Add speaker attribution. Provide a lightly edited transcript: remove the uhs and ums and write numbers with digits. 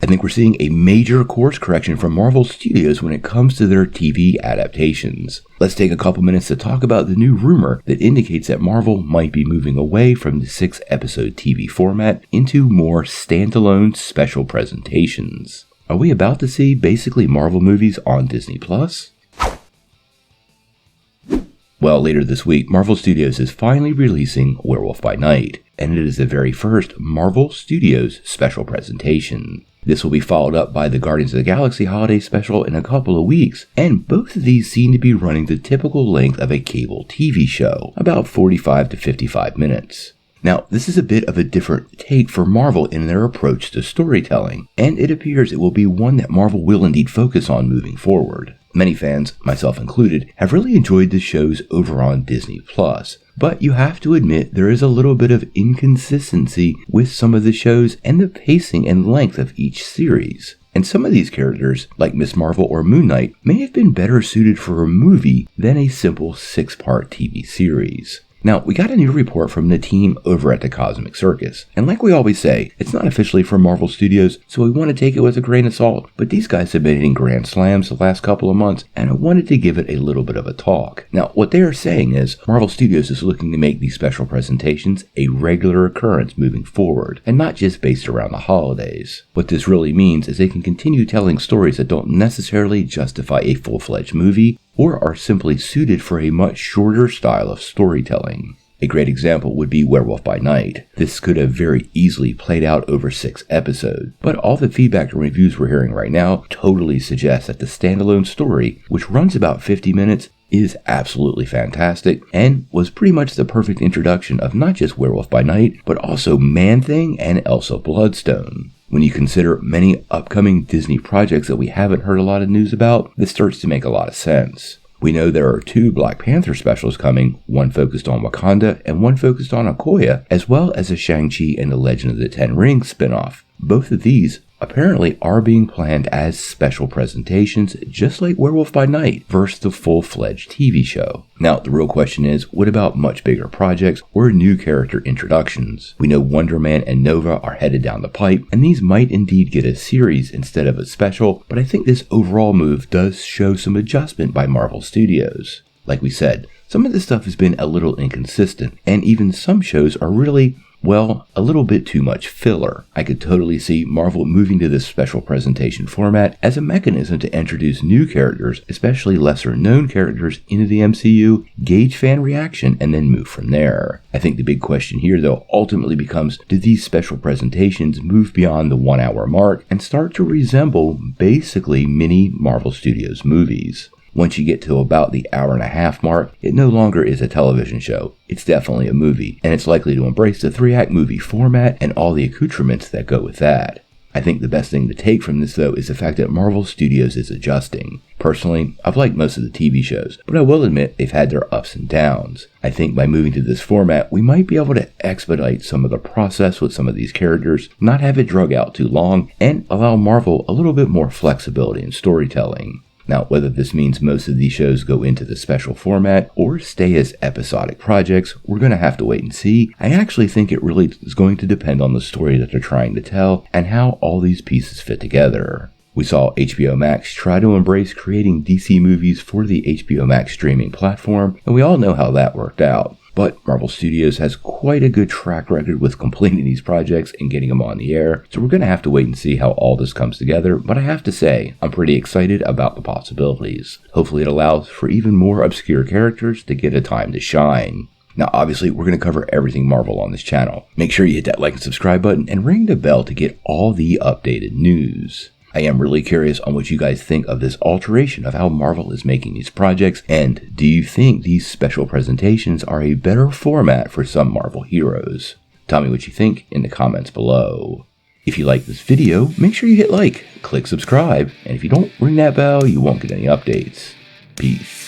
Speaker 1: think we're seeing a major course correction from Marvel Studios when it comes to their TV adaptations. Let's take a couple minutes to talk about the new rumor that indicates that Marvel might be moving away from the 6-episode TV format into more standalone special presentations. Are we about to see basically Marvel movies on Disney+? Well, later this week, Marvel Studios is finally releasing Werewolf by Night, and it is the very first Marvel Studios special presentation. This will be followed up by the Guardians of the Galaxy holiday special in a couple of weeks, and both of these seem to be running the typical length of a cable TV show, about 45 to 55 minutes. Now, this is a bit of a different take for Marvel in their approach to storytelling, and it appears it will be one that Marvel will indeed focus on moving forward. Many fans, myself included, have really enjoyed the shows over on Disney+, but you have to admit there is a little bit of inconsistency with some of the shows and the pacing and length of each series. And some of these characters, like Ms. Marvel or Moon Knight, may have been better suited for a movie than a simple 6-part TV series. Now, we got a new report from the team over at the Cosmic Circus, and like we always say, it's not officially from Marvel Studios, so we want to take it with a grain of salt, but these guys have been hitting grand slams the last couple of months, and I wanted to give it a little bit of a talk. Now, what they are saying is, Marvel Studios is looking to make these special presentations a regular occurrence moving forward, and not just based around the holidays. What this really means is they can continue telling stories that don't necessarily justify a full-fledged movie, or are simply suited for a much shorter style of storytelling. A great example would be Werewolf by Night. This could have very easily played out over 6 episodes, but all the feedback and reviews we're hearing right now totally suggest that the standalone story, which runs about 50 minutes, is absolutely fantastic and was pretty much the perfect introduction of not just Werewolf by Night, but also Man-Thing and Elsa Bloodstone. When you consider many upcoming Disney projects that we haven't heard a lot of news about, this starts to make a lot of sense. We know there are 2 Black Panther specials coming, one focused on Wakanda and one focused on Okoye, as well as a Shang-Chi and the Legend of the Ten Rings spinoff. Both of these apparently are being planned as special presentations, just like Werewolf by Night versus the full-fledged TV show. Now, the real question is, what about much bigger projects or new character introductions? We know Wonder Man and Nova are headed down the pipe, and these might indeed get a series instead of a special, but I think this overall move does show some adjustment by Marvel Studios. Like we said, some of this stuff has been a little inconsistent, and even some shows are really, well, a little bit too much filler. I could totally see Marvel moving to this special presentation format as a mechanism to introduce new characters, especially lesser known characters, into the MCU, gauge fan reaction, and then move from there. I think the big question here, though, ultimately becomes, do these special presentations move beyond the 1-hour mark and start to resemble basically mini Marvel Studios movies? Once you get to about the 1.5-hour mark, it no longer is a television show. It's definitely a movie, and it's likely to embrace the 3-act movie format and all the accoutrements that go with that. I think the best thing to take from this, though, is the fact that Marvel Studios is adjusting. Personally, I've liked most of the TV shows, but I will admit they've had their ups and downs. I think by moving to this format, we might be able to expedite some of the process with some of these characters, not have it drug out too long, and allow Marvel a little bit more flexibility in storytelling. Now, whether this means most of these shows go into the special format or stay as episodic projects, we're going to have to wait and see. I actually think it really is going to depend on the story that they're trying to tell and how all these pieces fit together. We saw HBO Max try to embrace creating DC movies for the HBO Max streaming platform, and we all know how that worked out. But Marvel Studios has quite a good track record with completing these projects and getting them on the air, so we're going to have to wait and see how all this comes together, but I have to say, I'm pretty excited about the possibilities. Hopefully it allows for even more obscure characters to get a time to shine. Now, obviously, we're going to cover everything Marvel on this channel. Make sure you hit that like and subscribe button and ring the bell to get all the updated news. I am really curious on what you guys think of this alteration of how Marvel is making these projects, and do you think these special presentations are a better format for some Marvel heroes? Tell me what you think in the comments below. If you like this video, make sure you hit like, click subscribe, and if you don't ring that bell, you won't get any updates. Peace.